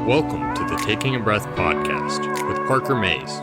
Welcome to the Taking a Breath podcast with Parker-Mayes.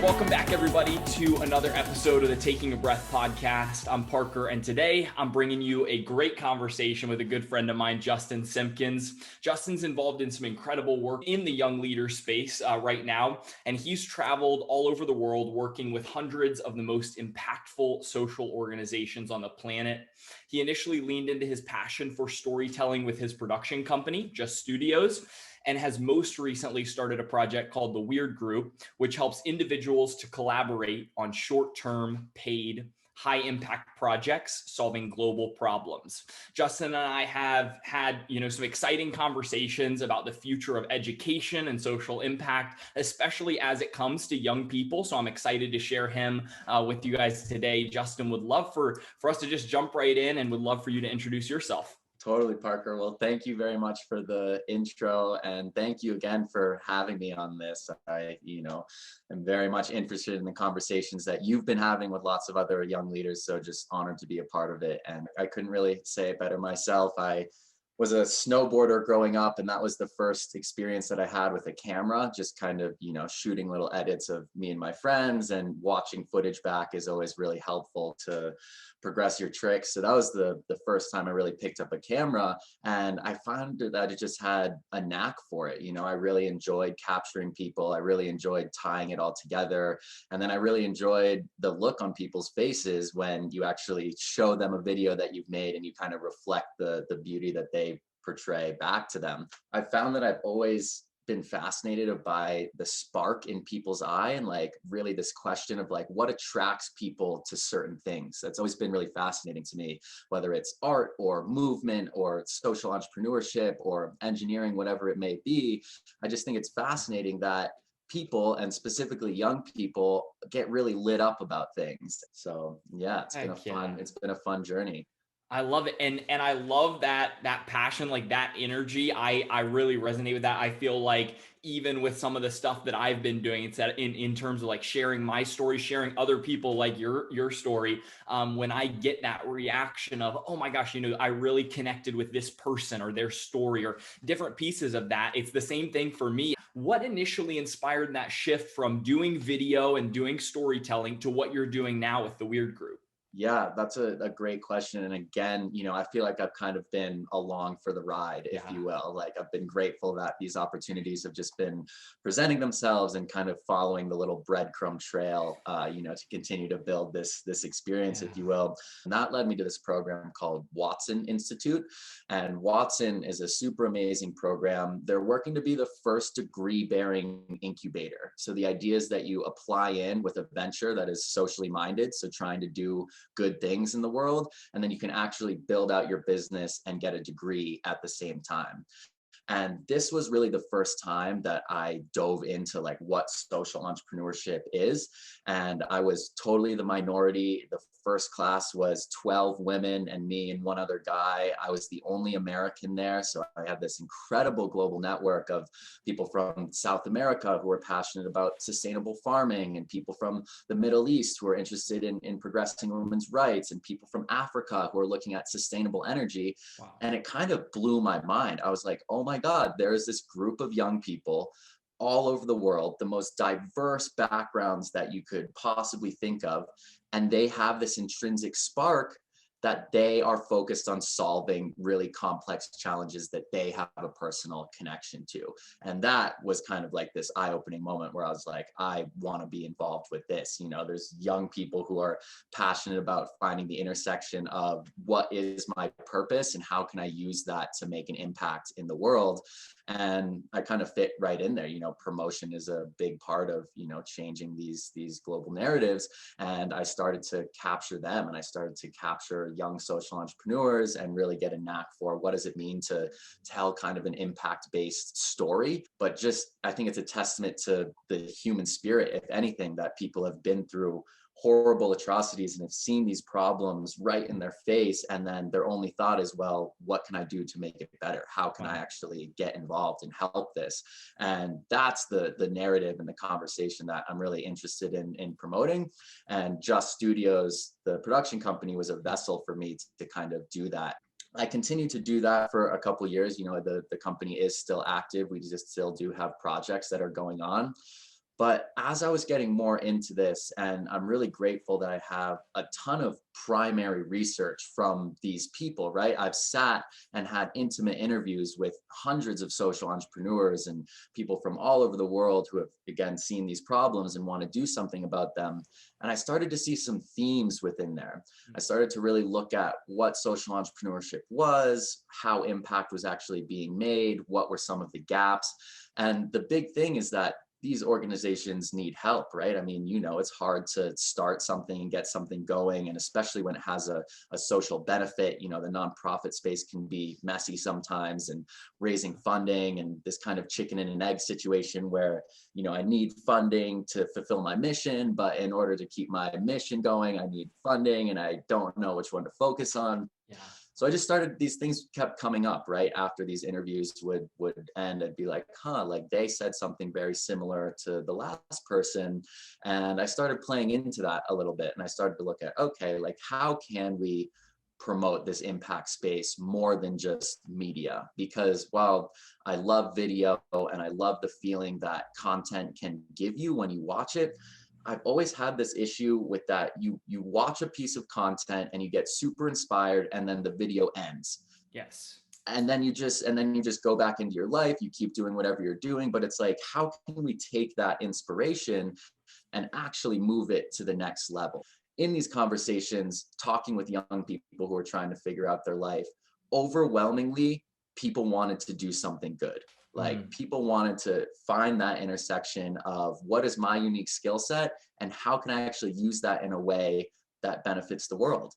Welcome back, everybody, to another episode of the Taking a Breath podcast. I'm Parker, and today I'm bringing you a great conversation with a good friend of mine, Justin Simpkins. Justin's involved in some incredible work in the young leader space right now, and he's traveled all over the world working with hundreds of the most impactful social organizations on the planet. He initially leaned into his passion for storytelling with his production company, Just.Studios, and has most recently started a project called the Wyrd Group, which helps individuals to collaborate on short-term, paid, high-impact projects solving global problems. Justin and I have had, some exciting conversations about the future of education and social impact, especially as it comes to young people. So I'm excited to share him with you guys today. Justin, would love for us to just jump right in and would love for you to introduce yourself. Totally, Parker. Well, thank you very much for the intro, and thank you again for having me on this. I'm very much interested in the conversations that you've been having with lots of other young leaders, so just honored to be a part of it. And I couldn't really say it better myself. I was a snowboarder growing up, and that was the first experience that I had with a camera, just kind of, shooting little edits of me and my friends, and watching footage back is always really helpful to progress your tricks. So that was the first time I really picked up a camera, and I found that I just had a knack for it. I really enjoyed capturing people. I really enjoyed tying it all together. And then I really enjoyed the look on people's faces when you actually show them a video that you've made and you kind of reflect the beauty that they portray back to them. I found that I've always been fascinated by the spark in people's eye, and really this question of what attracts people to certain things. That's always been really fascinating to me, whether it's art or movement or social entrepreneurship or engineering, whatever it may be. I just think it's fascinating that people, and specifically young people, get really lit up about things. So yeah, it's been a fun journey. I love it. And I love that passion, that energy. I really resonate with that. I feel like even with some of the stuff that I've been doing, it's that in terms of sharing my story, sharing other people like your story, when I get that reaction of, oh my gosh, I really connected with this person or their story or different pieces of that. It's the same thing for me. What initially inspired that shift from doing video and doing storytelling to what you're doing now with the Wyrd Group? Yeah, that's a great question. And again, I feel like I've kind of been along for the ride, if you will. I've been grateful that these opportunities have just been presenting themselves and kind of following the little breadcrumb trail, to continue to build this experience, if you will. And that led me to this program called Watson Institute. And Watson is a super amazing program. They're working to be the first degree-bearing incubator. So the idea is that you apply in with a venture that is socially minded, so trying to do good things in the world, and then you can actually build out your business and get a degree at the same time. And this was really the first time that I dove into what social entrepreneurship is. And I was totally the minority. The first class was 12 women and me and one other guy. I was the only American there. So I had this incredible global network of people from South America who were passionate about sustainable farming, and people from the Middle East who are interested in progressing women's rights, and people from Africa who are looking at sustainable energy. Wow. And it kind of blew my mind. I was like, oh my God, there is this group of young people all over the world, the most diverse backgrounds that you could possibly think of. And they have this intrinsic spark that they are focused on solving really complex challenges that they have a personal connection to. And that was kind of this eye-opening moment where I was like, I want to be involved with this. There's young people who are passionate about finding the intersection of what is my purpose and how can I use that to make an impact in the world. And I kind of fit right in there. Promotion is a big part of, changing these global narratives. And I started to capture them, and I started to capture young social entrepreneurs and really get a knack for what does it mean to tell kind of an impact-based story. But I think it's a testament to the human spirit, if anything, that people have been through horrible atrocities and have seen these problems right in their face, and then their only thought is, well, what can I do to make it better? How can I actually get involved and help this? And that's the narrative and the conversation that I'm really interested in promoting. And Just Studios, the production company, was a vessel for me to kind of do that. I continued to do that for a couple of years. You know, the company is still active. We just still do have projects that are going on. But as I was getting more into this, and I'm really grateful that I have a ton of primary research from these people, right? I've sat and had intimate interviews with hundreds of social entrepreneurs and people from all over the world who have, again, seen these problems and want to do something about them. And I started to see some themes within there. I started to really look at what social entrepreneurship was, how impact was actually being made, what were some of the gaps. And the big thing is that these organizations need help, right? I mean, you know, it's hard to start something and get something going. And especially when it has a social benefit, you know, the nonprofit space can be messy sometimes, and raising funding and this kind of chicken and an egg situation where, you know, I need funding to fulfill my mission, but in order to keep my mission going, I need funding and I don't know which one to focus on. Yeah. So I just started, these things kept coming up right after these interviews would end. I'd be like, like they said something very similar to the last person. And I started playing into that a little bit. And I started to look at, okay, like how can we promote this impact space more than just media? Because while I love video and I love the feeling that content can give you when you watch it, I've always had this issue with that. You watch a piece of content and you get super inspired, and then the video ends. Yes. And then you just go back into your life. You keep doing whatever you're doing, but it's like, how can we take that inspiration and actually move it to the next level? In these conversations, talking with young people who are trying to figure out their life, overwhelmingly, people wanted to do something good. Like people wanted to find that intersection of what is my unique skill set and how can I actually use that in a way that benefits the world.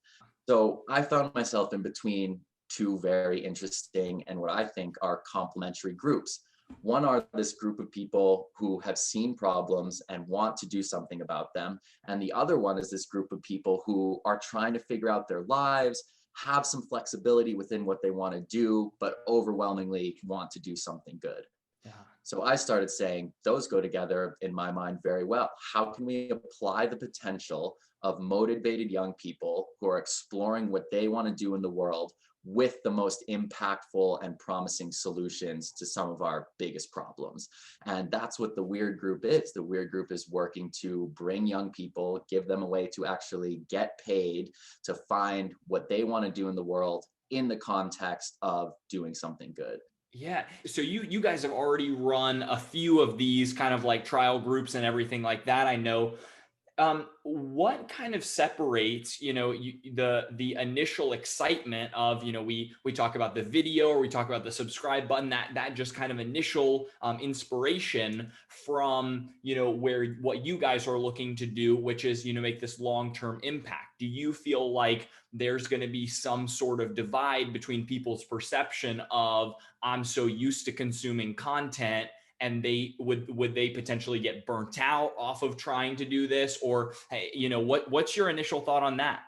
So I found myself in between two very interesting and what I think are complementary groups. One are this group of people who have seen problems and want to do something about them. And the other one is this group of people who are trying to figure out their lives, have some flexibility within what they want to do, but overwhelmingly want to do something good. Yeah. So I started saying those go together in my mind very well. How can we apply the potential of motivated young people who are exploring what they want to do in the world with the most impactful and promising solutions to some of our biggest problems? And that's what the Wyrd Group is. The Wyrd Group is working to bring young people, give them a way to actually get paid to find what they want to do in the world in the context of doing something good. Yeah. So you guys have already run a few of these kind of like trial groups and everything like that, I know. What kind of separates, the initial excitement of, we talk about the video or we talk about the subscribe button, that just kind of initial inspiration from, where what you guys are looking to do, which is, make this long-term impact. Do you feel like there's going to be some sort of divide between people's perception of, I'm so used to consuming content, and would they potentially get burnt out off of trying to do this? Or, hey, what's your initial thought on that?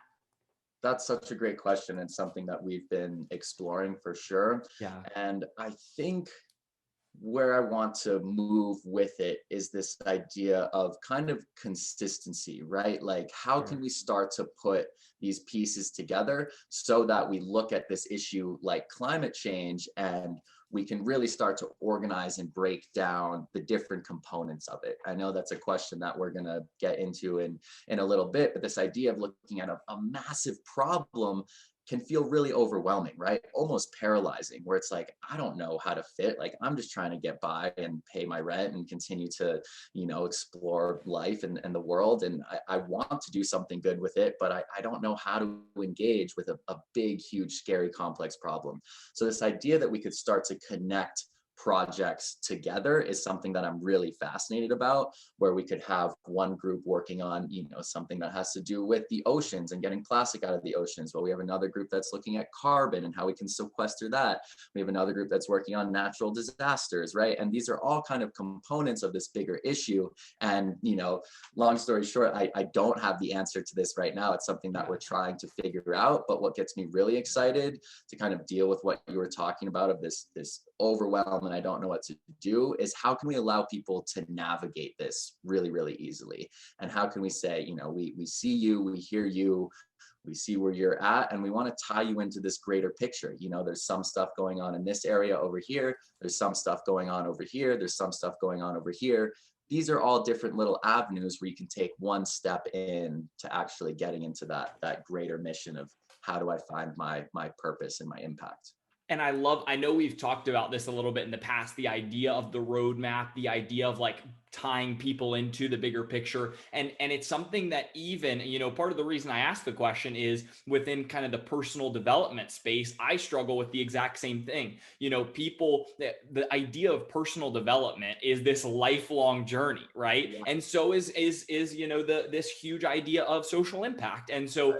That's such a great question and something that we've been exploring for sure. Yeah. And I think where I want to move with it is this idea of kind of consistency, right? Like, how can we start to put these pieces together so that we look at this issue like climate change and we can really start to organize and break down the different components of it? I know that's a question that we're going to get into in a little bit, but this idea of looking at a massive problem can feel really overwhelming, right? Almost paralyzing, where it's like, I don't know how to fit. Like, I'm just trying to get by and pay my rent and continue to, explore life and the world. And I want to do something good with it, but I don't know how to engage with a big, huge, scary, complex problem. So this idea that we could start to connect projects together is something that I'm really fascinated about, where we could have one group working on, something that has to do with the oceans and getting plastic out of the oceans. But we have another group that's looking at carbon and how we can sequester that. We have another group that's working on natural disasters, right? And these are all kind of components of this bigger issue. And, long story short, I don't have the answer to this right now. It's something that we're trying to figure out. But what gets me really excited to kind of deal with what you were talking about of this overwhelm and I don't know what to do is, how can we allow people to navigate this really, really easily? And how can we say, we see you, we hear you, We see where you're at, and we want to tie you into this greater picture. There's some stuff going on in this area over here. There's some stuff going on over here. There's some stuff going on over here. These are all different little avenues where you can take one step in to actually getting into that greater mission of how do I find my purpose and my impact. And I know we've talked about this a little bit in the past, the idea of the roadmap, the idea of like tying people into the bigger picture. And it's something that even, part of the reason I asked the question is within kind of the personal development space, I struggle with the exact same thing. People, the idea of personal development is this lifelong journey, right? Yeah. And so is this huge idea of social impact. And so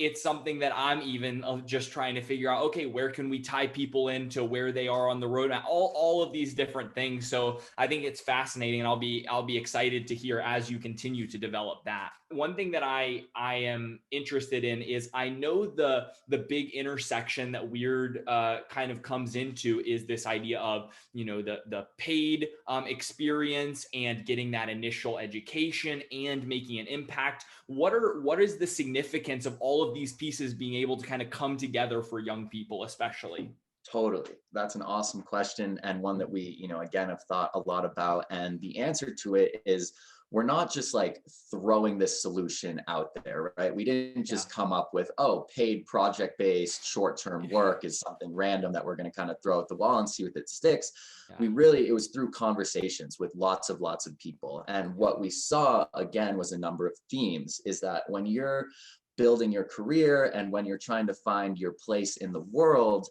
it's something that I'm even just trying to figure out, okay, where can we tie people into where they are on the roadmap, all of these different things. So I think it's fascinating, and I'll be excited to hear as you continue to develop that. One thing that I am interested in is I know the big intersection that Wyrd kind of comes into is this idea of the paid experience and getting that initial education and making an impact. What is the significance of all of these pieces being able to kind of come together for young people, especially? Totally. That's an awesome question, and one that we, again, have thought a lot about. And the answer to it is we're not just like throwing this solution out there, right? We didn't just come up with, paid project-based short-term work is something random that we're going to kind of throw at the wall and see if it sticks. Yeah. It was through conversations with lots of people. And what we saw, again, was a number of themes, is that when you're building your career and when you're trying to find your place in the world,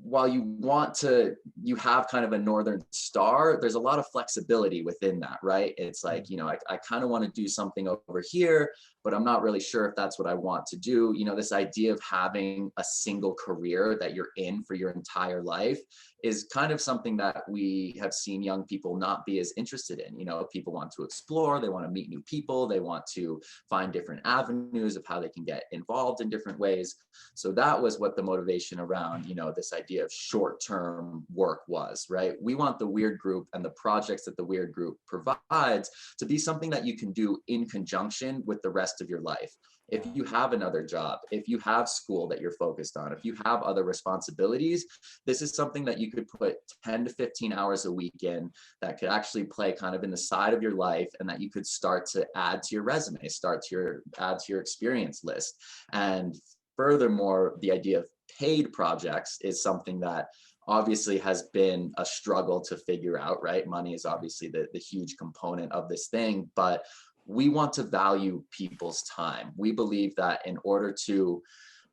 while you have kind of a northern star, there's a lot of flexibility within that, right? It's like, I kind of want to do something over here, but I'm not really sure if that's what I want to do. This idea of having a single career that you're in for your entire life is kind of something that we have seen young people not be as interested in. People want to explore, they want to meet new people, they want to find different avenues of how they can get involved in different ways. So that was what the motivation around, this idea of short-term work was, right? We want the Wyrd Group and the projects that the Wyrd Group provides to be something that you can do in conjunction with the rest of your life. If you have another job, if you have school that you're focused on, if you have other responsibilities, this is something that you could put 10 to 15 hours a week in, that could actually play kind of in the side of your life, and that you could start to add to your resume, add to your experience list. And furthermore, the idea of paid projects is something that obviously has been a struggle to figure out, right? Money is obviously the huge component of this thing, but we want to value people's time. We believe that in order to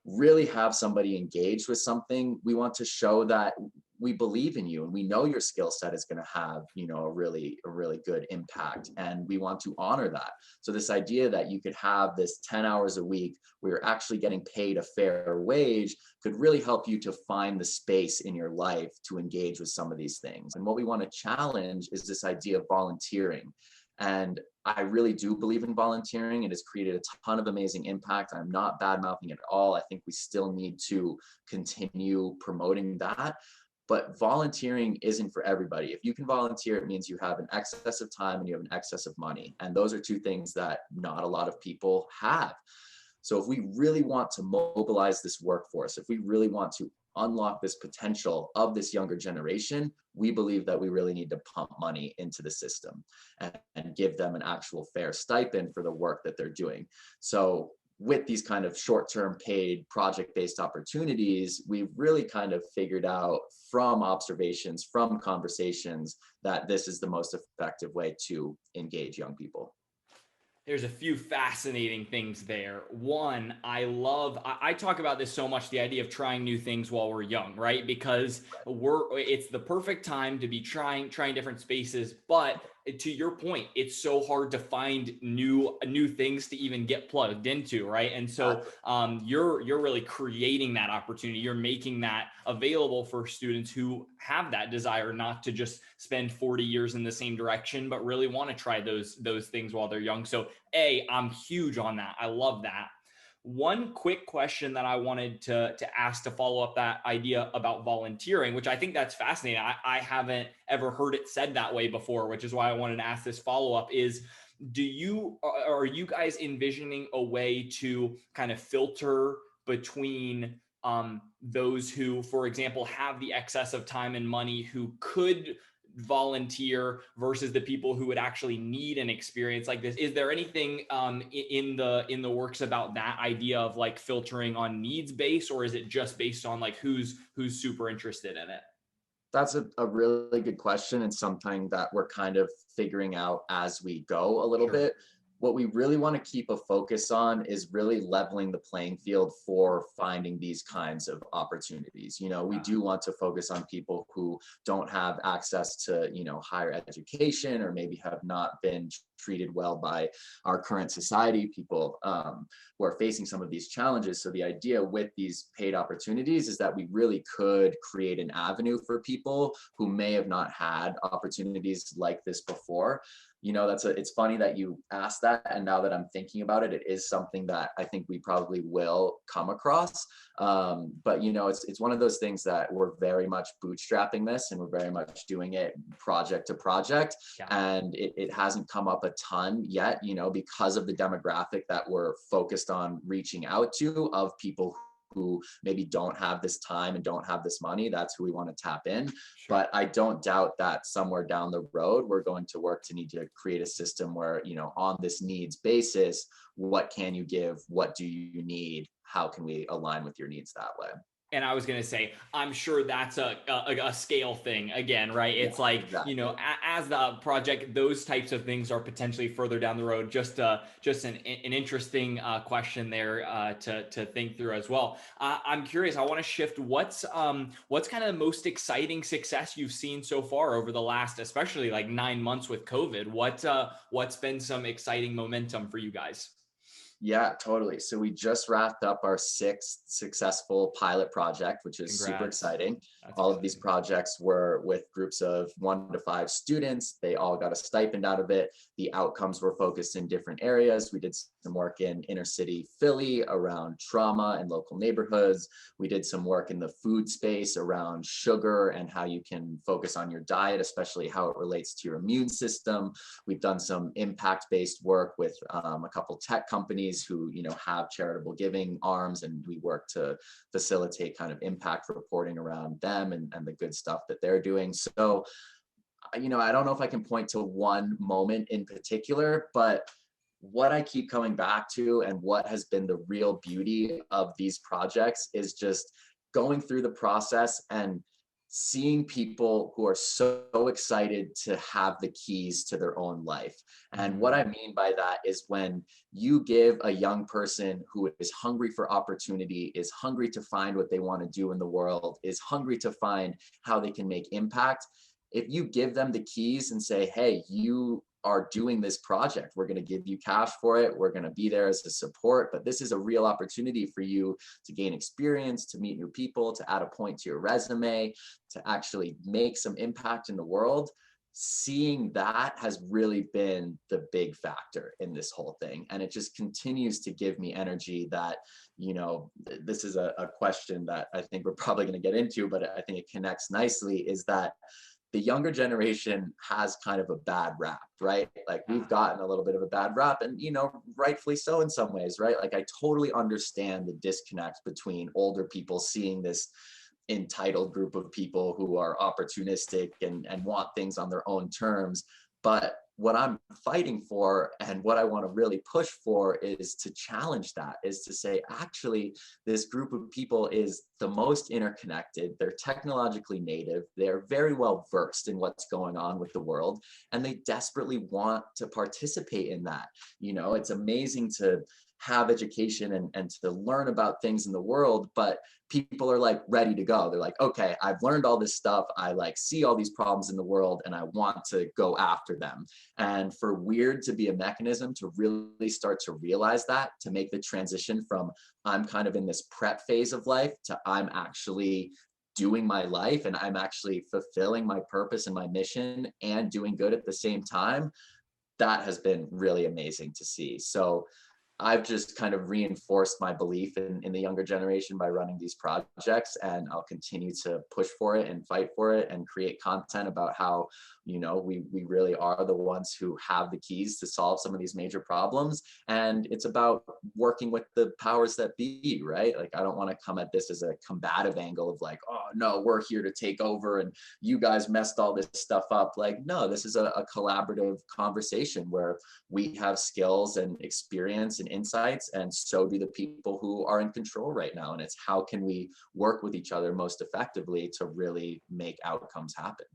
really have somebody engaged with something, we want to show that we believe in you and we know your skill set is going to have, a really good impact, and we want to honor that. So this idea that you could have this 10 hours a week where you're actually getting paid a fair wage could really help you to find the space in your life to engage with some of these things. And what we want to challenge is this idea of volunteering. And I really do believe in volunteering. It has created a ton of amazing impact. I'm not bad mouthing at all. I think we still need to continue promoting that. But volunteering isn't for everybody. If you can volunteer, it means you have an excess of time and you have an excess of money. And those are two things that not a lot of people have. So if we really want to mobilize this workforce, if we really want to unlock this potential of this younger generation, we believe that we really need to pump money into the system and give them an actual fair stipend for the work that they're doing. So with these kind of short-term paid project-based opportunities, we've really kind of figured out from observations, from conversations, that this is the most effective way to engage young people. There's a few fascinating things there. One, I talk about this so much, the idea of trying new things while we're young, right? Because it's the perfect time to be trying different spaces. But to your point, it's so hard to find new things to even get plugged into, right? And so you're really creating that opportunity. You're making that available for students who have that desire not to just spend 40 years in the same direction, but really want to try those things while they're young. So I'm huge on that. I love that. One quick question that I wanted to ask to follow up that idea about volunteering, which I think that's fascinating. I haven't ever heard it said that way before, which is why I wanted to ask this follow-up, is are you guys envisioning a way to kind of filter between those who, for example, have the excess of time and money who could volunteer versus the people who would actually need an experience like this? Is there anything in the works about that idea of like filtering on needs base, or is it just based on like who's super interested in it? That's a really good question, and something that we're kind of figuring out as we go a little Sure. bit. What we really want to keep a focus on is really leveling the playing field for finding these kinds of opportunities. We do want to focus on people who don't have access to, higher education, or maybe have not been treated well by our current society, people who are facing some of these challenges. So the idea with these paid opportunities is that we really could create an avenue for people who may have not had opportunities like this before. It's funny that you asked that, and now that I'm thinking about it, it is something that I think we probably will come across. But it's one of those things that we're very much bootstrapping this, and we're very much doing it project to project. Yeah. And it hasn't come up a ton yet, because of the demographic that we're focused on reaching out to, of people who maybe don't have this time and don't have this money. That's who we want to tap in. Sure. But I don't doubt that somewhere down the road, we're going to need to create a system where, on this needs basis, what can you give? What do you need? How can we align with your needs that way? And I was going to say, I'm sure that's a scale thing again, right? It's like, exactly. As the project, those types of things are potentially further down the road. Just an interesting question there to think through as well. I'm curious. I want to shift. What's kind of the most exciting success you've seen so far over the last, especially like 9 months with COVID? What's been some exciting momentum for you guys? Yeah, totally. So we just wrapped up our 6th successful pilot project, which is super exciting. All of these projects were with groups of 1 to 5 students. They all got a stipend out of it. The outcomes were focused in different areas. We did some work in inner city Philly around trauma and local neighborhoods. We did some work in the food space around sugar and how you can focus on your diet, especially how it relates to your immune system. We've done some impact-based work with a couple tech companies who have charitable giving arms, and we work to facilitate kind of impact reporting around them and the good stuff that they're doing. So I don't know if I can point to one moment in particular, but what I keep coming back to, and what has been the real beauty of these projects, is just going through the process and seeing people who are so excited to have the keys to their own life. And what I mean by that is when you give a young person who is hungry for opportunity, is hungry to find what they want to do in the world, is hungry to find how they can make impact, if you give them the keys and say, hey, you are doing this project, we're going to give you cash for it, we're going to be there as a support, but this is a real opportunity for you to gain experience, to meet new people, to add a point to your resume, to actually make some impact in the world. Seeing that has really been the big factor in this whole thing. And it just continues to give me energy that, this is a question that I think we're probably going to get into, but I think it connects nicely, is that the younger generation has kind of a bad rap, right? Like, we've gotten a little bit of a bad rap, and, rightfully so in some ways, right? Like, I totally understand the disconnect between older people seeing this entitled group of people who are opportunistic and want things on their own terms. But what I'm fighting for, and what I want to really push for, is to challenge that, is to say, actually, this group of people is the most interconnected. They're technologically native. They're very well versed in what's going on with the world, and they desperately want to participate in that. It's amazing to have education and to learn about things in the world, but people are like ready to go. They're like, okay, I've learned all this stuff. I like see all these problems in the world, and I want to go after them. And for Wyrd to be a mechanism to really start to realize that, to make the transition from I'm kind of in this prep phase of life to I'm actually doing my life, and I'm actually fulfilling my purpose and my mission and doing good at the same time, that has been really amazing to see. So I've just kind of reinforced my belief in the younger generation by running these projects, and I'll continue to push for it and fight for it and create content about how, we really are the ones who have the keys to solve some of these major problems. And it's about working with the powers that be, right? Like, I don't want to come at this as a combative angle of like, oh no, we're here to take over and you guys messed all this stuff up. Like, no, this is a collaborative conversation where we have skills and experience and insights, and so do the people who are in control right now. And it's how can we work with each other most effectively to really make outcomes happen.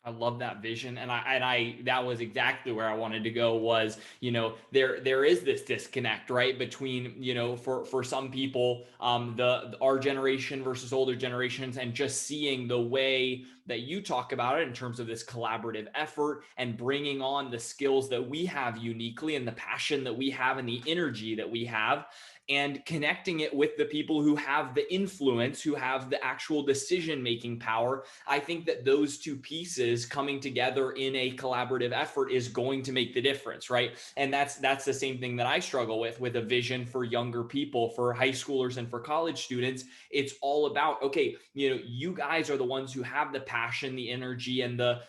I love that vision. And I that was exactly where I wanted to go was, there is this disconnect, right? Between, for some people, our generation versus older generations, and just seeing the way that you talk about it in terms of this collaborative effort and bringing on the skills that we have uniquely and the passion that we have and the energy that we have, and connecting it with the people who have the influence, who have the actual decision-making power. I think that those two pieces coming together in a collaborative effort is going to make the difference, right? And that's the same thing that I struggle with a vision for younger people, for high schoolers and for college students. It's all about, okay, you guys are the ones who have the passion, the energy, and the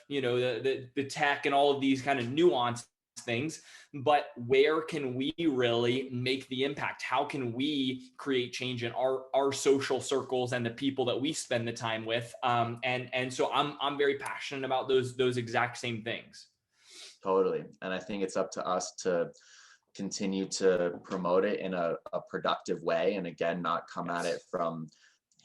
tech and all of these kind of nuanced things, but where can we really make the impact? How can we create change in our social circles and the people that we spend the time with? And so I'm very passionate about those exact same things. Totally. And I think it's up to us to continue to promote it in a productive way, and again, not come at it from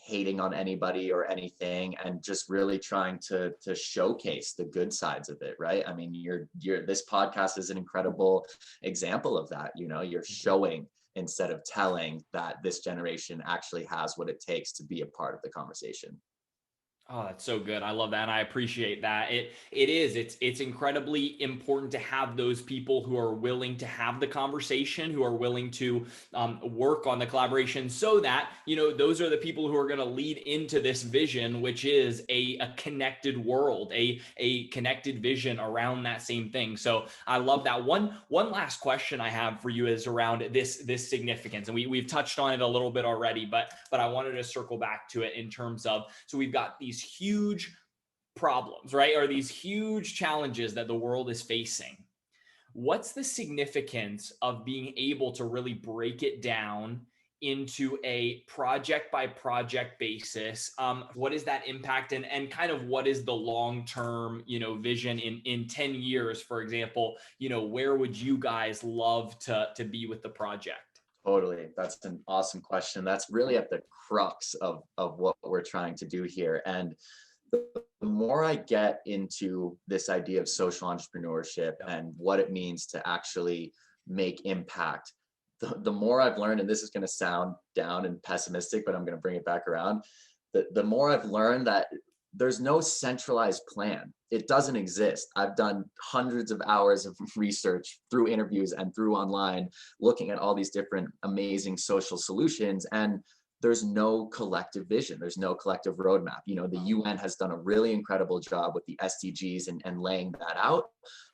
hating on anybody or anything, and just really trying to showcase the good sides of it, right? I mean, this podcast is an incredible example of that. You're showing instead of telling that this generation actually has what it takes to be a part of the conversation. Oh, that's so good. I love that. And I appreciate that. It's incredibly important to have those people who are willing to have the conversation, who are willing to work on the collaboration, so that, those are the people who are going to lead into this vision, which is a connected world, a connected vision around that same thing. So I love that. One last question I have for you is around this significance. And we've touched on it a little bit already, but I wanted to circle back to it in terms of, so we've got these huge problems, right? Or these huge challenges that the world is facing. What's the significance of being able to really break it down into a project by project basis? What is that impact, and kind of what is the long-term, vision in 10 years, for example? Where would you guys love to be with the project? Totally. That's an awesome question. That's really at the crux of what we're trying to do here. And the more I get into this idea of social entrepreneurship and what it means to actually make impact, the more I've learned, and this is going to sound down and pessimistic, but I'm going to bring it back around. The more I've learned that there's no centralized plan. It doesn't exist. I've done hundreds of hours of research through interviews and through online, looking at all these different amazing social solutions, and there's no collective vision. There's no collective roadmap. The UN has done a really incredible job with the SDGs and laying that out.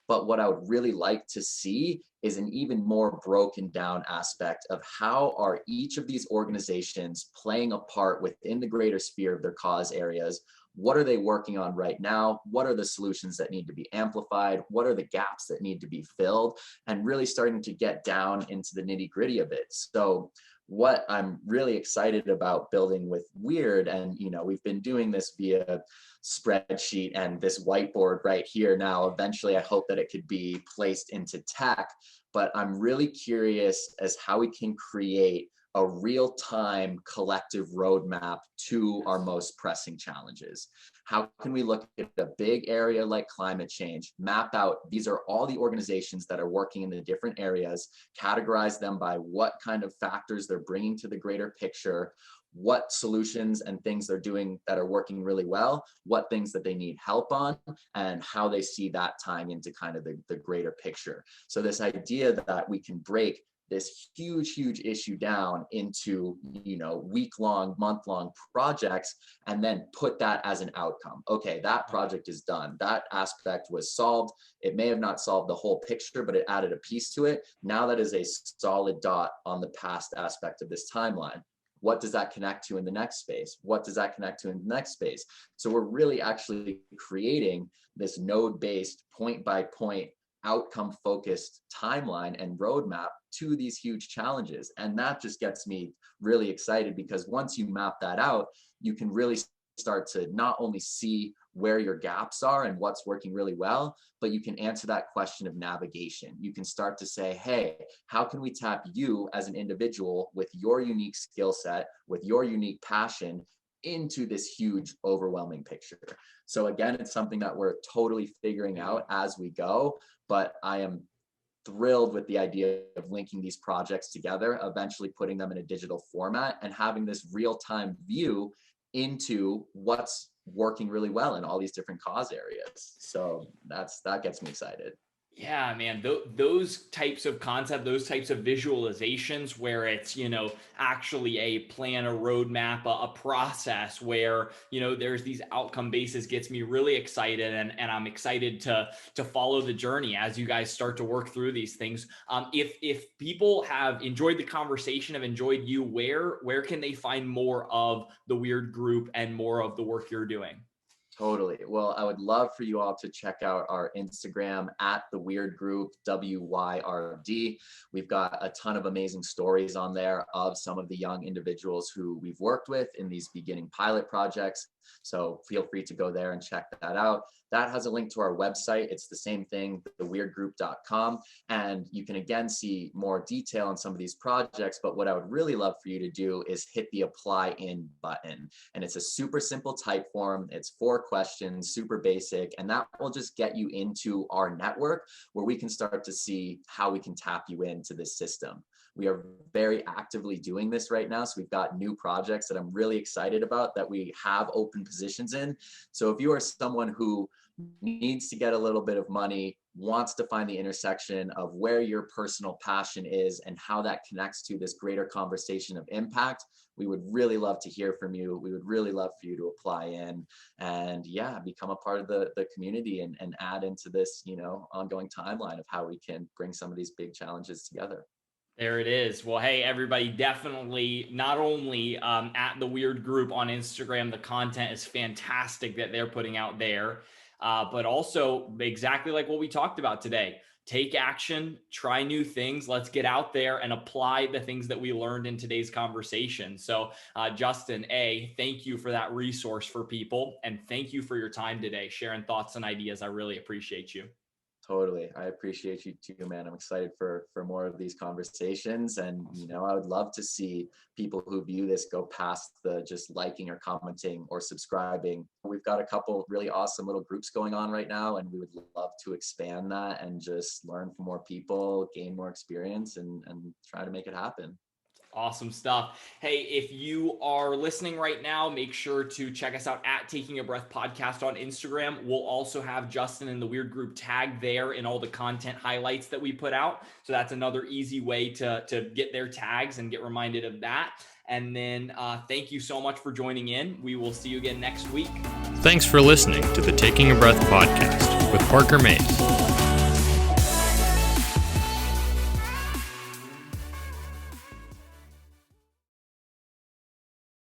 But what I would really like to see is an even more broken down aspect of how are each of these organizations playing a part within the greater sphere of their cause areas. What are they working on right now? What are the solutions that need to be amplified? What are the gaps that need to be filled? And really starting to get down into the nitty gritty of it. So what I'm really excited about building with Wyrd, and we've been doing this via spreadsheet and this whiteboard right here now. Eventually, I hope that it could be placed into tech, but I'm really curious as how we can create a real-time collective roadmap to our most pressing challenges. How can we look at a big area like climate change, map out, these are all the organizations that are working in the different areas, categorize them by what kind of factors they're bringing to the greater picture, what solutions and things they're doing that are working really well, what things that they need help on, and how they see that tying into kind of the greater picture. So this idea that we can break this huge issue down into, week-long, month-long projects, and then put that as an outcome. Okay, that project is done. That aspect was solved. It may have not solved the whole picture, but it added a piece to it. Now that is a solid dot on the past aspect of this timeline. What does that connect to in the next space? What does that connect to in the next space? So we're really actually creating this node-based, point-by-point, outcome-focused timeline and roadmap to these huge challenges. And that just gets me really excited, because once you map that out, you can really start to not only see where your gaps are and what's working really well, but you can answer that question of navigation. You can start to say, hey, how can we tap you as an individual with your unique skill set, with your unique passion into this huge, overwhelming picture? So again, it's something that we're totally figuring out as we go, but I am thrilled with the idea of linking these projects together, eventually putting them in a digital format and having this real-time view into what's working really well in all these different cause areas. So that gets me excited. Yeah, man, those types of concept, those types of visualizations where it's, actually a plan, a roadmap, a process where, there's these outcome bases gets me really excited. And I'm excited to follow the journey as you guys start to work through these things. If people have enjoyed the conversation, have enjoyed you, where can they find more of the Wyrd Group and more of the work you're doing? Totally. Well, I would love for you all to check out our Instagram at the Wyrd Group, WYRD. We've got a ton of amazing stories on there of some of the young individuals who we've worked with in these beginning pilot projects. So feel free to go there and check that out. That has a link to our website. It's the same thing, thewyrdgroup.com. And you can again see more detail on some of these projects. But what I would really love for you to do is hit the apply in button. And it's a super simple type form. It's 4 questions, super basic. And that will just get you into our network where we can start to see how we can tap you into this system. We are very actively doing this right now. So we've got new projects that I'm really excited about that we have open positions in. So if you are someone who needs to get a little bit of money, wants to find the intersection of where your personal passion is and how that connects to this greater conversation of impact, we would really love to hear from you. We would really love for you to apply in and become a part of the community and add into this, ongoing timeline of how we can bring some of these big challenges together. There it is. Well, hey, everybody, definitely not only at the Wyrd Group on Instagram, the content is fantastic that they're putting out there, but also exactly like what we talked about today. Take action, try new things. Let's get out there and apply the things that we learned in today's conversation. So Justin, thank you for that resource for people. And thank you for your time today, sharing thoughts and ideas. I really appreciate you. Totally. I appreciate you too, man. I'm excited for more of these conversations. And, I would love to see people who view this go past the just liking or commenting or subscribing. We've got a couple really awesome little groups going on right now, and we would love to expand that and just learn from more people, gain more experience, and try to make it happen. Awesome stuff. Hey, if you are listening right now, make sure to check us out at Taking a Breath Podcast on Instagram. We'll also have Justin and the Wyrd Group tagged there in all the content highlights that we put out. So that's another easy way to get their tags and get reminded of that. And then thank you so much for joining in. We will see you again next week. Thanks for listening to the Taking a Breath podcast with Parker Mayes.